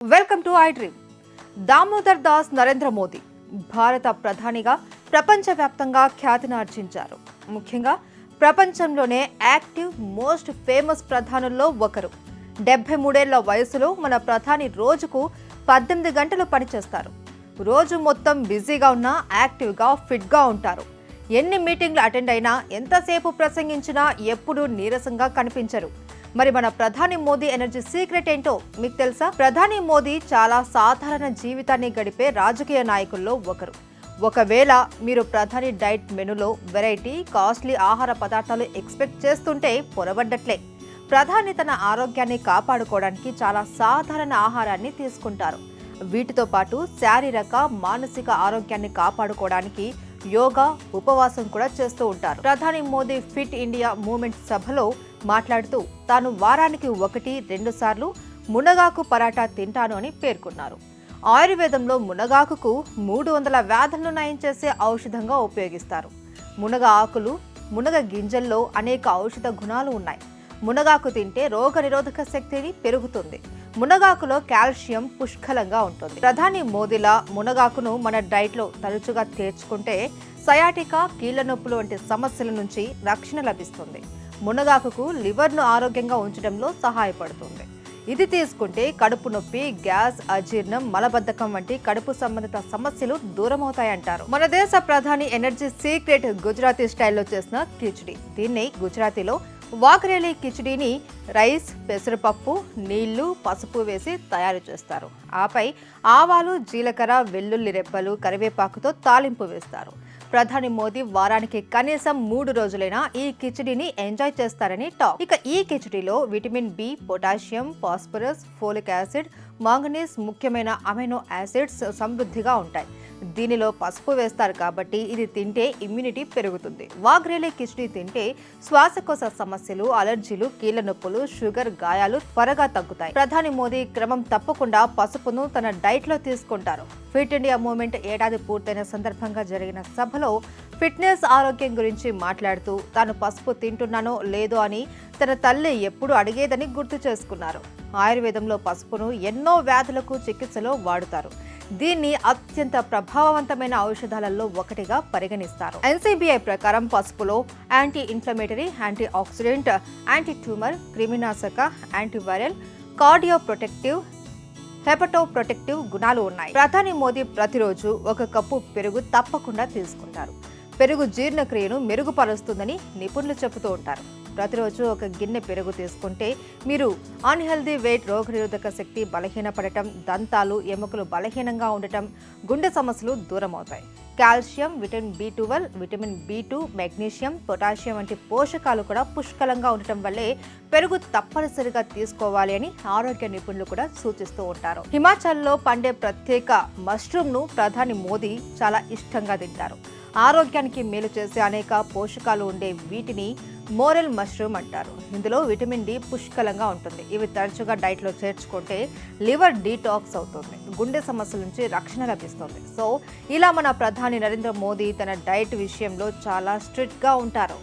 Welcome to I dream. Damodar Das Narendra Modi భారత ప్రధానిగా ప్రపంచవ్యాప్తంగా ఖ్యాతిని ఆర్జించారు. ముఖ్యంగా ప్రపంచంలోనే యాక్టివ్ మోస్ట్ ఫేమస్ ప్రధానుల్లో ఒకరు. 73 వయసులో మన ప్రధాని రోజుకు 18 గంటలు పనిచేస్తారు. రోజు మొత్తం బిజీగా ఉన్నా యాక్టివ్గా ఫిట్గా ఉంటారు. ఎన్ని మీటింగ్లు అటెండ్ అయినా, ఎంతసేపు ప్రసంగించినా ఎప్పుడూ నీరసంగా కనిపించరు. మరి మన ప్రధాని మోదీ ఎనర్జీ సీక్రెట్ ఏంటో మీకు తెలుసా? ప్రధాని మోదీ చాలా సాధారణ జీవితాన్ని గడిపే రాజకీయ నాయకుల్లో ఒకరు. ఒకవేళ మీరు ప్రధాని డైట్ మెనూలో వెరైటీ, కాస్ట్లీ ఆహార పదార్థాలు ఎక్స్పెక్ట్ చేస్తుంటే పొరబడ్డట్లే. ప్రధాని తన ఆరోగ్యాన్ని కాపాడుకోవడానికి చాలా సాధారణ ఆహారాన్ని తీసుకుంటారు. వీటితో పాటు శారీరక, మానసిక ఆరోగ్యాన్ని కాపాడుకోవడానికి యోగా, ఉపవాసం కూడా చేస్తూ ఉంటారు. ప్రధాని మోదీ ఫిట్ ఇండియా మూవ్మెంట్ సభలో మాట్లాడుతూ తాను వారానికి 1-2 సార్లు మునగాకు పరాటా తింటాను అని పేర్కొన్నారు. ఆయుర్వేదంలో మునగాకుకు 300 వ్యాధులను నయం చేసే ఔషధంగా ఉపయోగిస్తారు. మునగ ఆకులు, మునగ గింజల్లో అనేక ఔషధ గుణాలు ఉన్నాయి. మునగాకు తింటే రోగ నిరోధక శక్తిని పెరుగుతుంది. మునగాకులో కాల్షియం పుష్కలంగా ఉంటుంది. ప్రధాని మోదీలా మునగాకును మన డైట్లో తరచుగా చేర్చుకుంటే సయాటికా, కీళ్ల నొప్పులు వంటి సమస్యల నుంచి రక్షణ లభిస్తుంది. మునగాకుకు లివర్ను ఆరోగ్యంగా ఉంచడంలో సహాయపడుతుంది. ఇది తీసుకుంటే కడుపు నొప్పి, గ్యాస్, అజీర్ణం, మలబద్ధకం వంటి కడుపు సంబంధిత సమస్యలు దూరమవుతాయంటారు. మన దేశ ప్రధాని ఎనర్జీ సీక్రెట్ గుజరాతీ స్టైల్లో చేసిన కిచిడి. దీన్ని గుజరాతీలో వాకరేలి కిచిడీని రైస్, పెసరపప్పు, నీళ్లు, పసుపు వేసి తయారు చేస్తారు. ఆపై ఆవాలు, జీలకర్ర, వెల్లుల్లి రెబ్బలు, కరివేపాకుతో తాలింపు వేస్తారు. ప్రధాని మోదీ వారానికి కనీసం 3 రోజులైనా ఈ కిచిడీని ఎంజాయ్ చేస్తారని టాక్. ఇక ఈ కిచిడీలో vitamin B, potassium, phosphorus, folic acid, manganese ముఖ్యమైన అమైనో యాసిడ్స్ సమృద్ధిగా ఉంటాయి. దీనిలో పసుపు వేస్తారు కాబట్టి ఇది తింటే ఇమ్యూనిటీ పెరుగుతుంది. వాగ్రేలే కిచిడీ తింటే శ్వాసకోశ సమస్యలు, అలర్జీలు, కీళ్ల నొప్పులు, షుగర్, గాయాలు త్వరగా తగ్గుతాయి. ప్రధాని మోదీ క్రమం తప్పకుండా పసుపును తన డైట్ లో తీసుకుంటారు. ఫిట్ ఇండియా మూవ్మెంట్ ఏడాది పూర్తయిన సందర్భంగా జరిగిన సభలో ఫిట్నెస్, ఆరోగ్యం గురించి మాట్లాడుతూ తాను పసుపు తింటున్నానో లేదో అని తన తల్లి ఎప్పుడు అడిగేదని గుర్తు చేసుకున్నారు. ఆయుర్వేదంలో పసుపును ఎన్నో వ్యాధులకు చికిత్సలో వాడుతారు. దీన్ని అత్యంత ప్రభావవంతమైన ఔషధాలలో ఒకటిగా పరిగణిస్తారు. ఎన్సీబీఐ ప్రకారం పసుపులో anti inflammatory, anti oxidant, anti tumour, క్రిమినాశక, antiviral, cardio protective, hepato protective గుణాలు ఉన్నాయి. ప్రధాని మోదీ ప్రతిరోజు 1 కప్పు పెరుగు తప్పకుండా తీసుకుంటారు. పెరుగు జీర్ణక్రియను మెరుగుపరుస్తుందని నిపుణులు చెబుతూ ఉంటారు. ప్రతిరోజు 1 గిన్నె పెరుగు తీసుకుంటే మీరు అన్హెల్దీ వెయిట్, రోగనిరోధక శక్తి బలహీనపడటం, దంతాలు, ఎముకలు బలహీనంగా ఉండటం, గుండె సమస్యలు దూరం అవుతాయి. Calcium, vitamin B12, vitamin B2, magnesium, potassium వంటి పోషకాలు కూడా పుష్కలంగా ఉండటం వల్లే పెరుగు తప్పనిసరిగా తీసుకోవాలి అని ఆరోగ్య నిపుణులు కూడా సూచిస్తూ ఉంటారు. హిమాచల్లో పండే ప్రత్యేక మష్రూమ్ను ప్రధాని మోదీ చాలా ఇష్టంగా తింటారు. ఆరోగ్యానికి మేలు చేసే అనేక పోషకాలు ఉండే వీటిని మోరెల్ మష్రూమ్ అంటారు. ఇందులో విటమిన్ డి పుష్కలంగా ఉంటుంది. ఇవి తరచుగా డైట్లో చేర్చుకుంటే లివర్ డీటాక్స్ అవుతుంది, గుండె సమస్యల నుంచి రక్షణ లభిస్తుంది. సో ఇలా మన ప్రధాని నరేంద్ర మోదీ తన డైట్ విషయంలో చాలా స్ట్రిక్ట్గా ఉంటారు.